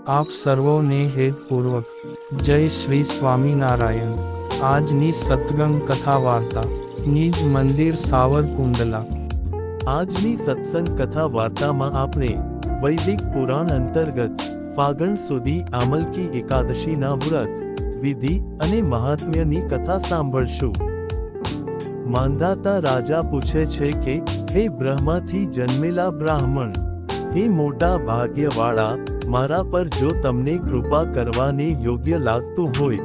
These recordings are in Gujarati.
આપ સર્વોને હેતપૂર્વક જય શ્રી સ્વામિનારાયણ। આજની સત્સંગ કથા વાર્તા નિજ મંદિર સાવરકુંડલા। આજની સત્સંગ કથા વાર્તામાં આપણે વૈદિક પુરાણ અંતર્ગત ફાગણ સુધી આમલકી એકાદશીના વ્રત વિધિ અને મહાત્મ્યની કથા સાંભળશું। માંધાતા રાજા પૂછે છે કે, હે બ્રહ્માથી જન્મેલા બ્રાહ્મણ, હે મોટા ભાગ્યવાળા, મારા પર જો તમને કૃપા કરવાને યોગ્ય લાગતું હોય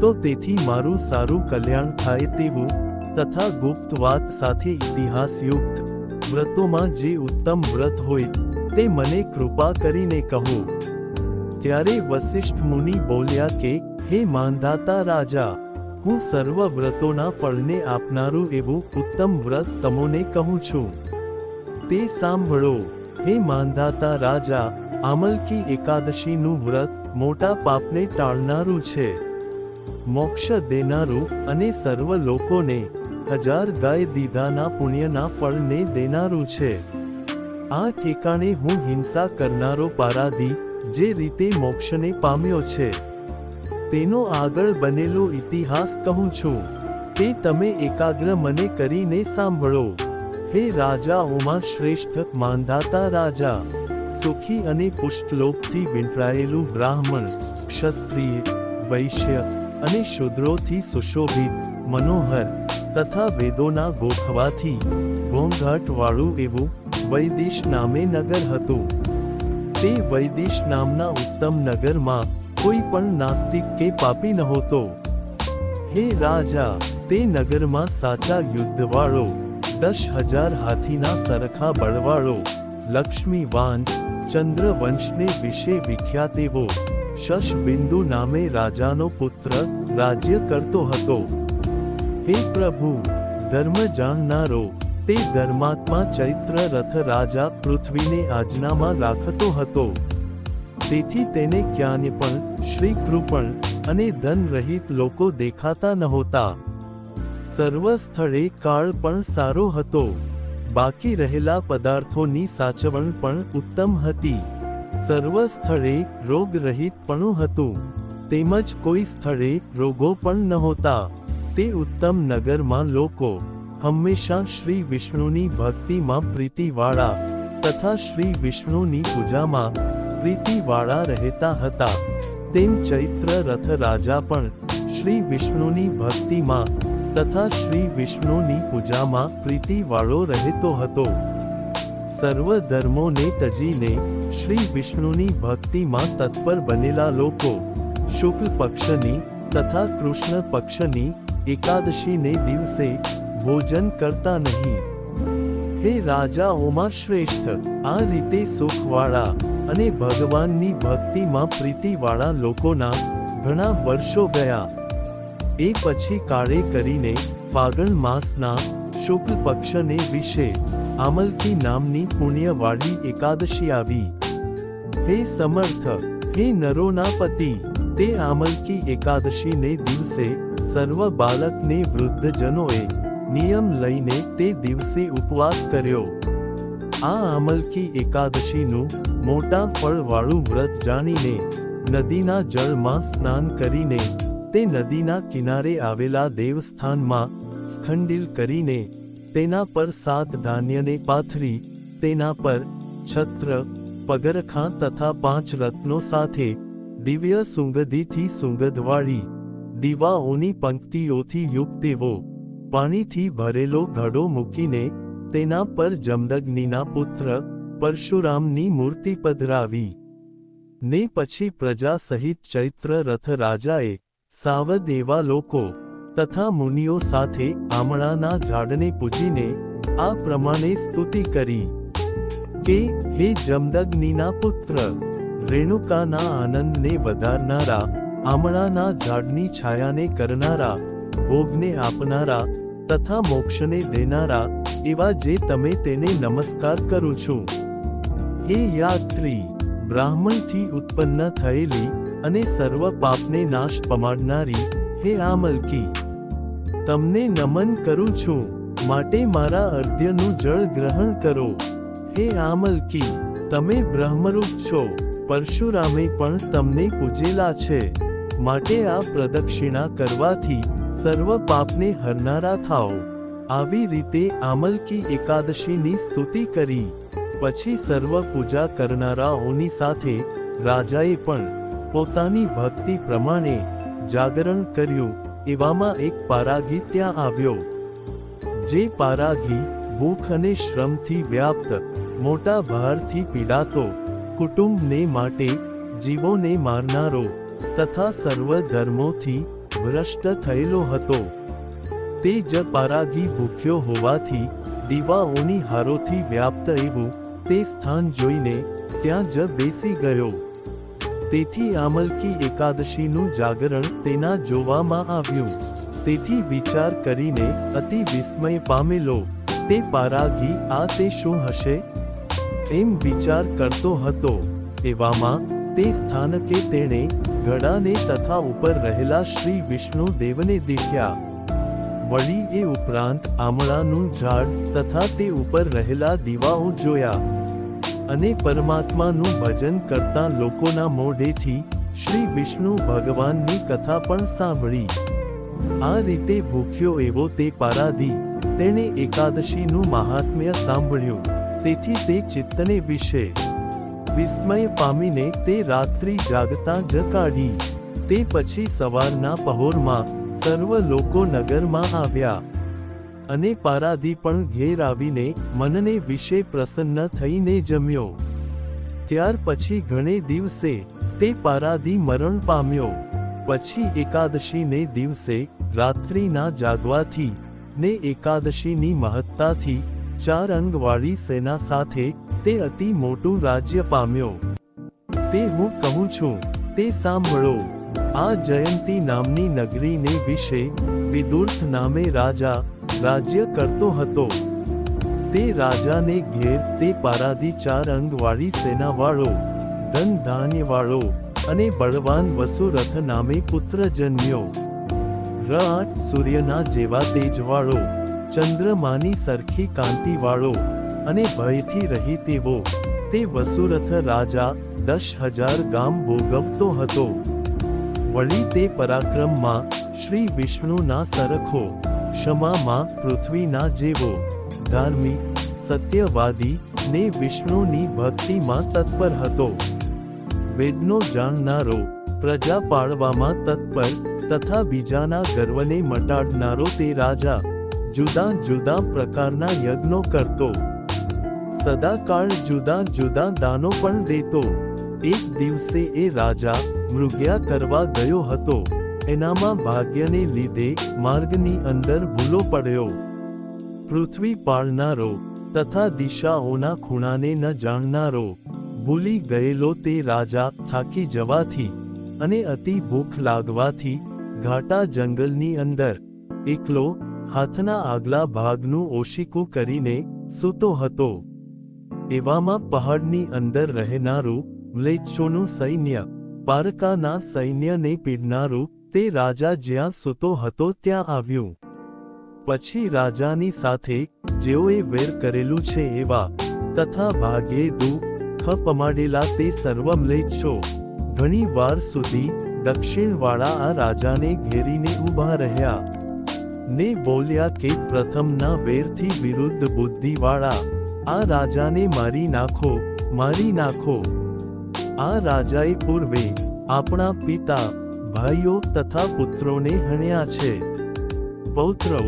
તો તેથી મારું સારું કલ્યાણ થાય તેવું તથા ગુપ્ત વાત સાથે ઇતિહાસયુક્ત વ્રતોમાં જે ઉત્તમ વ્રત હોય તે મને કૃપા કરીને કહો। ત્યારે વસિષ્ઠ મુનિ બોલ્યા કે, હે માંધાતા રાજા, હું સર્વ વ્રતોના ફળને આપનારું એવું ઉત્તમ વ્રત તમોને કહું છું, તે સાંભળો। હે માંધાતા રાજા, આમલકી એકાદશીનું વ્રત મોટા પાપને ટાળનારું છે, મોક્ષ દેનારું અને સર્વ લોકોને 1000 ગાય દીધાના પુણ્યના ફળને દેનારું છે। આ ઠેકાણે હું હિંસા કરનારો પારાધી જે રીતે મોક્ષને પામ્યો છે તેનો આગળ બનેલો ઇતિહાસ કહું છું, તે તમે એકાગ્ર મને કરીને સાંભળો। હે રાજાઓમાં શ્રેષ્ઠ માંધાતા રાજા, સુખી અને પુષ્ટલોકથી વીંટળાયેલું બ્રાહ્મણ, ક્ષત્રિય, વૈશ્ય અને શૂદ્રોથી સુશોભિત, મનોહર તથા વેદોના ગોખવાથી ઘોંઘાટવાળું એવું વૈદિશ નામે નગર હતું। તે વૈદિશ નામના ઉત્તમ નગરમાં કોઈ પણ નાસ્તિક કે પાપી નહોતો। હે રાજા, તે નગરમાં સાચા યુદ્ધવાળો 10,000 હાથીના સરખા બળવાળો લક્ષ્મીવાન ચંદ્રવંશને વિશે વિખ્યાત એવો શશબિંદુ નામે રાજાનો પુત્ર રાજ્ય કરતો હતો। હે પ્રભુ, ધર્મ જાણનારો તે ધર્માત્મા ચૈત્ર રથ રાજા પૃથ્વીને આજ્ઞામાં રાખતો હતો, તેથી તેને ક્યાંય પણ શ્રીકૃપણ અને ધન રહિત લોકો દેખાતા નહોતા। સર્વ સ્થળે કાળ પણ સારો હતો, બાકી રહેલા પદાર્થોની સાચવણ પણ ઉત્તમ હતી। સર્વ સ્થળે રોગ રહિતપણું હતું, તેમજ કોઈ સ્થળે રોગો પણ નહોતા। તે ઉત્તમ નગરમાં લોકો હંમેશા શ્રી વિષ્ણુની ભક્તિમાં પ્રીતિવાળા તથા શ્રી વિષ્ણુની પૂજામાં પ્રીતિવાળા રહેતા હતા। તેમ ચૈત્ર રથ રાજા પણ શ્રી વિષ્ણુની ભક્તિમાં તથા શ્રી વિષ્ણુની પૂજામાં પ્રીતિવાળો રહેતો હતો। સર્વ ધર્મોને તજીને શ્રી વિષ્ણુની ભક્તિમાં તત્પર બનેલા લોકો શુક્લ પક્ષની તથા કૃષ્ણ પક્ષની એકાદશીને દિવસે ભોજન કરતા નહીં। હે રાજાઓમાં શ્રેષ્ઠ, આ રીતે સુખવાળા અને ભગવાનની ભક્તિમાં પ્રીતિવાળા લોકોના ઘણા વર્ષો ગયા। એ પછી કાળે કરીને ફાગણ માસના શુક્લ પક્ષને વિશે આમલકી નામની પુણ્યવાળી એકાદશી આવી। હે સમર્થ, હે નરોના પતિ, તે આમલકી એકાદશીને દિવસે સર્વ બાલકને વૃદ્ધજનોએ નિયમ લઈને તે દિવસે ઉપવાસ કર્યો। આ આમલકી એકાદશીનું મોટા ફળવાળું વ્રત જાણીને નદીના જળમાં સ્નાન કરીને તે નદીના કિનારે આવેલા દેવસ્થાનમાં સ્ખંડિલ કરીને તેના પર 7 ધાન્યને પાથરી તેના પર છત્ર, પગરખાં તથા 5 રત્નો સાથે દિવ્ય સુગંધીથી સુગંધવાળી દીવાઓની પંક્તિઓથી યુક્ત એવો પાણીથી ભરેલો ઘડો મૂકીને તેના પર જમદગ્નિના પુત્ર પરશુરામની મૂર્તિ પધરાવી ને પછી પ્રજા સહિત ચૈત્ર રથ રાજાએ સાવધ એવા લોકો તથા મુનિઓ સાથે આમળાના ઝાડને પૂજીને આ પ્રમાણે સ્તુતિ કરી કે, હે જમદગ્નિના પુત્ર, રેણુકાના આનંદને વધારનારા, આમળાના ઝાડની છાયાને કરનારા, ભોગને આપનારા તથા મોક્ષને દેનારા એવા જે તમે તેને નમસ્કાર કરું છું। હે યાત્રી, બ્રાહ્મણથી ઉત્પન્ન થયેલી અને સર્વ પાપને નાશ પમાડનારી હે આમલકી, તમને નમન કરું છું, માટે મારા અર્ધ્યનું જળ ગ્રહણ કરો। હે આમલકી, તમે બ્રહ્મરૂપ છો, પરશુરામે પણ તમને પૂજેલા છે, માટે આ પ્રદક્ષિણા કરવાથી સર્વ પાપને હરનારા થાઓ. આવી રીતે આમલકી એકાદશીની સ્તુતિ કરી. પછી સર્વ પૂજા કરનારાઓની સાથે રાજાએ પણ પોતાની ભક્તિ પ્રમાણે જાગરણ કર્યું. એવામાં એક પારાગી ત્યાં આવ્યો. જે પારાગી ભૂખ અને શ્રમથી વ્યાપ્ત, મોટા ભારથી પીડાતો, કુટુંબને માટે જીવોને મારનારો તથા સર્વ ધર્મોથી ભ્રષ્ટ થયેલો હતો. તે જ પારાગી ભૂખ્યો હોવાથી દીવાઓની હારોથી વ્યાપ્ત એવું તે સ્થાન જોઈને ત્યાં જ બેસી ગયો. તેથી આમલકી એકાદશીનું જાગરણ તેના જોવામાં આવ્યું. તેથી વિચાર કરીને અતિ વિસ્મય પામેલો તે પારાગી આ તે શું હશે એમ વિચાર કરતો હતો. એવામાં તે સ્થાનકે તેણે ગળાને તથા ઉપર રહેલા શ્રી વિષ્ણુ દેવને દેખ્યા. વળી એ ઉપરાંત આમળાનું ઝાડ તથા તે ઉપર રહેલા દીવાઓ જોયા અને પરમાત્માનું ભજન કરતા લોકોના મોઢેથી શ્રી વિષ્ણુ ભગવાનની કથા પણ સાંભળી. આ રીતે ભૂખ્યો એવો તે પારાધી તેણે એકાદશીનું મહાત્મ્ય સાંભળ્યું. તેથી તે ચિત્તને વિશે વિસ્મય પામીને તે રાત્રિ જાગતા જ કાઢી. તે પછી સવારના પહોરમાં સર્વ લોકો નગરમાં આવ્યા અને પારાધી પણ ઘેર આવીને મનને વિશે પ્રસન્ન થઈને જમ્યો. ત્યાર પછી ઘણે દિવસે તે પારાધી મરણ પામ્યો. પછી એકાદશીને દિવસે રાત્રિના જાગવાથી ને એકાદશીની મહત્તાથી 4 અંગવાળી સેના સાથે તે અતિ મોટું રાજ્ય પામ્યો. તે હું કહું છું તે સાંભળો. આ જયંતી નામની નગરીને વિશે વિદુર્થ નામે રાજા રાજ્ય કરતો હતો. તે રાજાને ઘેર તે પારાધી 4 અંગવાળી સેનાવાળો, ધન ધાન્યવાળો અને બળવાન વસુરથ નામે પુત્ર જન્મ્યો. 8 સૂર્યના જેવા તેજવાળો, ચંદ્રમાની સરખી કાંતિવાળો અને ભયથી રહિત એવો તે વસુરથ રાજા 10,000 ગામ ભોગવતો હતો. વળી તે પરાક્રમમાં શ્રી વિષ્ણુના સરખો, ક્ષમામાં પૃથ્વીના જેવો, ધાર્મિક, સત્યવાદી ને વિષ્ણુની ભક્તિમાં તત્પર હતો. વેદનો જાણનારો, પ્રજા પાળવામાં તત્પર તથા બીજાના ગર્વને મટાડનારો તે રાજા જુદા જુદા પ્રકારના યજ્ઞો કરતો. સદાકાળ જુદા જુદા દાનો પણ દેતો. એક દિવસે એ રાજા મૃગ્યા કરવા ગયો હતો. એનામાં ભાગ્યને લીધે માર્ગની અંદર ભૂલો પડ્યો. પૃથ્વી પાળનારો તથા દિશાઓના ખૂણાને ન જાણનારો ભૂલી ગયેલો તે રાજા થાકી જવાથી અને અતિ ભૂખ લાગવાથી ઘાટા જંગલની અંદર એકલો હાથના આગલા ભાગનું ઓશિકું કરીને સૂતો હતો. એવામાં પહાડની અંદર રહેનારું મ્લેચ્છોનું સૈન્ય, પારકાના સૈન્યને પીડનારું તે રાજા જ્યાં સૂતો હતો ત્યાં આવ્યું. પછી રાજાની સાથે જેઓએ વેર કરેલું છે એવા તથા ભાગ્યે દુઃખ પમાડેલા તે સર્વ મ્લેચ્છો ઘણી વાર સુધી દક્ષિણવાળા આ રાજાને ઘેરીને ઊભા રહ્યા ને બોલ્યા કે પ્રથમના વેરથી વિરુદ્ધ બુદ્ધિવાળા આ રાજાને મારી નાખો, મારી નાખો. આ રાજાએ પૂર્વે આપણા પિતા, ભાઈઓ તથા પુત્રોને હણ્યા છે. પૌત્રો,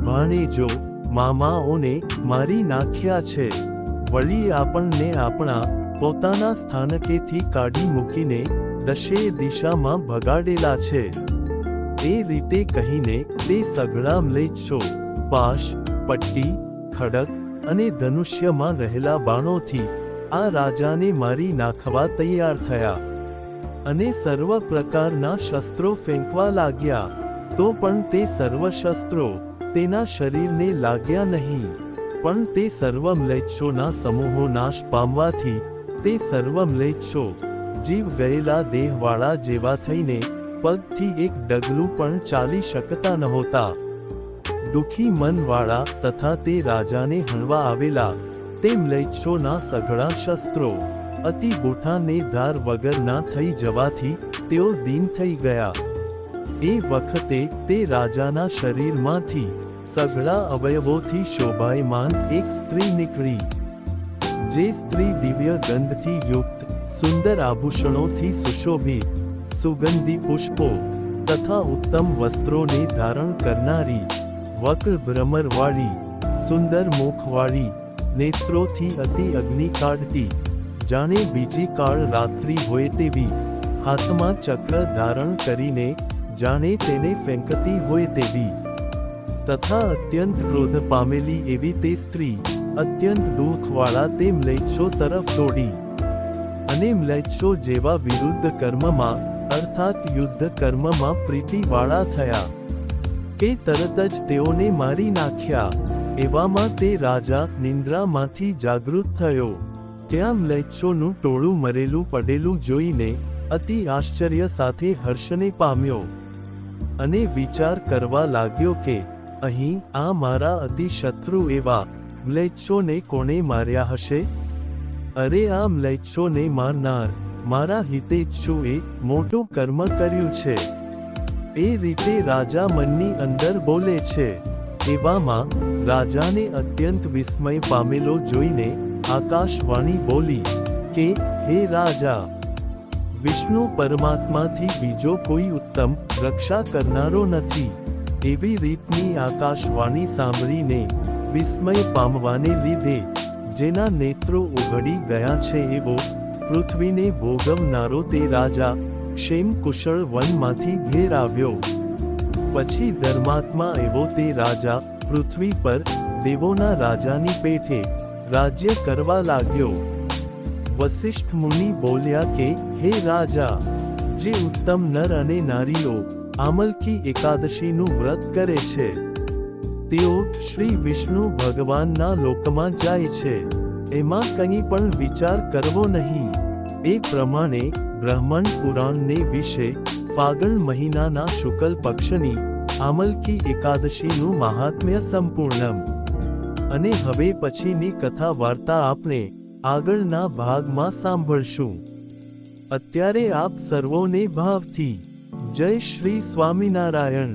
ભાણેજો, મામાઓને મારી નાખ્યા છે. વળી આપણને આપણા પોતાના સ્થાનકેથી કાઢી મૂકીને દશે દિશામાં ભગાડેલા છે. એ રીતે કહીને તે સઘળા મ્લેચ્છો પાશ, પટ્ટી, ખડક અને ધનુષ્યમાં રહેલા બાણોથી આ રાજાને મારી નાખવા તૈયાર થયા અને સર્વ પ્રકારના શસ્ત્રો ફેંકવા લાગ્યા. તો પણ તે સર્વ શસ્ત્રો તેના શરીરને લાગ્યા નહીં. પણ તે સર્વ મ્લેચ્છોના સમૂહો નાશ પામવાથી તે સર્વ મ્લેચ્છો જીવ ગયેલા દેહવાળા જેવા થઈને પગથી એક ડગલું પણ ચાલી શકતા નહોતા. દુઃખી મનવાળા તથા તે રાજાને હણવા આવેલા તે મ્લેચ્છોના સઘળા શસ્ત્રો અતિ ગોઠાને ધાર વગરના થઈ જવાથી તેઓ દીન થઈ ગયા. એ વખતે તે રાજાના શરીરમાંથી સઘળા અવયવોથી શોભાયમાન એક સ્ત્રી નીકળી. જે સ્ત્રી દિવ્ય ગંધથી યુક્ત, સુંદર આભૂષણોથી સુશોભિત, સુગંધી પુષ્પો તથા ઉત્તમ વસ્ત્રોને ધારણ કરનારી, વક્ર ભ્રમરવાળી, સુંદર મુખવાળી, નેત્રોથી અતિ અગ્નિ કાઢતી, જાણે બીજી કાળ રાત્રિ હોય તેવી, હાથમાં ચક્ર ધારણ કરીને જાણે તેને ફેંકતી હોય તેવી, તથા અત્યંત ક્રોધ પામેલી એવી તે સ્ત્રી અત્યંત દુઃખવાળા તે મ્લેચ્છો તરફ દોડી. અને મ્લેચ્છો જેવા વિરુદ્ધ કર્મમાં અર્થાત યુદ્ધ કર્મમાં પ્રીતિવાળા થયા કે તરત જ તેઓને મારી નાખ્યા. એવામાં તે રાજા નિંદ્રામાંથી જાગૃત થયો. ત્યાં મ્લેચ્છોનું ટોળું મરેલું પડેલું જોઈને અતિ આશ્ચર્ય સાથે હર્ષને પામ્યો અને વિચાર કરવા લાગ્યો કે અહીં આ મારા અતિ શત્રુ એવા મ્લેચ્છોને કોણે માર્યા હશે? અરે આ મ્લેચ્છોને મારનાર મારા હિતેચ્છુએ મોટું કર્મ કર્યું છે. એ રીતે રાજા મનની અંદર બોલે છે. એવામાં રાજાને અત્યંત વિસ્મય પામેલો જોઈને આકાશવાણી બોલી કે હે રાજા, વિષ્ણુ પરમાત્માથી બીજો કોઈ ઉત્તમ રક્ષા કરનારો નથી. એવી રીતની આકાશવાણી સાંભળીને વિસ્મય પામવાને લીધે જેના નેત્રો ઉઘડી ગયા છે એવો પૃથ્વીને ભોગવનારો તે રાજા ક્ષેમ કુશળ વનમાંથી ઘેર આવ્યો. પછી ધર્માત્મા એવો તે રાજા પૃથ્વી પર દેવોના રાજાની પેઠે રાજ્ય કરવા લાગ્યો. વસિષ્ઠ મુનિ બોલ્યા કે હે રાજા, જે ઉત્તમ નર અને નારીઓ આમલકી એકાદશીનું વ્રત કરે છે તેઓ શ્રી વિષ્ણુ ભગવાનના લોકમાં જાય છે. એમાં કંઈ પણ વિચાર કરવો નહીં. એ પ્રમાણે બ્રહ્મણ પુરાણને વિશે ફાગણ મહિનાના શુક્લ પક્ષની આમલકી એકાદશીનું મહાત્મ્ય સંપૂર્ણમ. અને હવે પછીની કથા વાર્તા આપણે આગળના ભાગમાં સાંભળશું. અત્યારે આપ સર્વોને ભાવથી જય શ્રી સ્વામિનારાયણ.